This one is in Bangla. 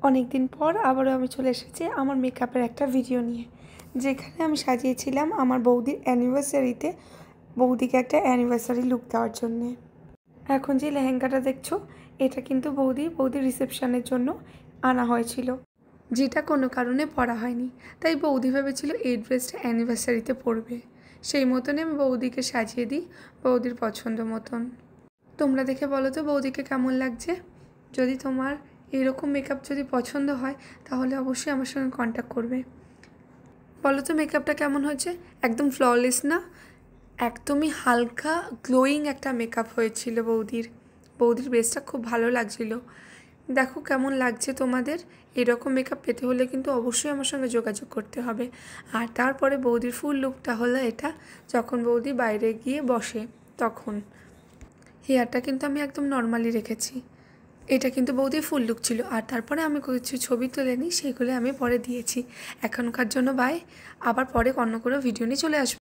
অনেক দিন পর আবারও আমি চলে এসেছি আমার মেকআপের একটা ভিডিও নিয়ে, যেখানে আমি সাজিয়েছিলাম আমার বৌদির অ্যানিভার্সারিতে বৌদিকে একটা অ্যানিভার্সারি লুক দেওয়ার জন্যে। এখন যে লেহেঙ্গাটা দেখছো, এটা কিন্তু বৌদির রিসেপশনের জন্য আনা হয়েছিল, যেটা কোনো কারণে পরা হয়নি। তাই বৌদি ভেবেছিল এই ড্রেসটা অ্যানিভার্সারিতে পরবে। সেই মতনই আমি বৌদিকে সাজিয়ে দিই বৌদির পছন্দ মতন। তোমরা দেখে বলো তো বৌদিকে কেমন লাগছে। যদি তোমার এরকম মেকআপ যদি পছন্দ হয় তাহলে অবশ্যই আমার সঙ্গে কন্ট্যাক্ট করবে। বলো তো মেকআপটা কেমন হয়েছে? একদম ফ্ললেস না, একদমই হালকা গ্লোয়িং একটা মেকআপ হয়েছিল বৌদির বেসটা খুব ভালো লাগছিল। দেখো কেমন লাগছে তোমাদের। এরকম মেকআপ পেতে হলে কিন্তু অবশ্যই আমার সঙ্গে যোগাযোগ করতে হবে। আর তারপরে বৌদির ফুল লুকটা হলো এটা, যখন বৌদি বাইরে গিয়ে বসে তখন। হেয়ারটা কিন্তু আমি একদম নর্মালি রেখেছি। এটা কিন্তু বৌদির ফুল লুক ছিল। আর তারপরে আমি কিছু ছবি তুলে নিই, সেগুলো আমি পরে দিয়েছি। এখনকার জন্য বাই, আবার পরে অন্য কোনো ভিডিও নিয়ে চলে আসবো।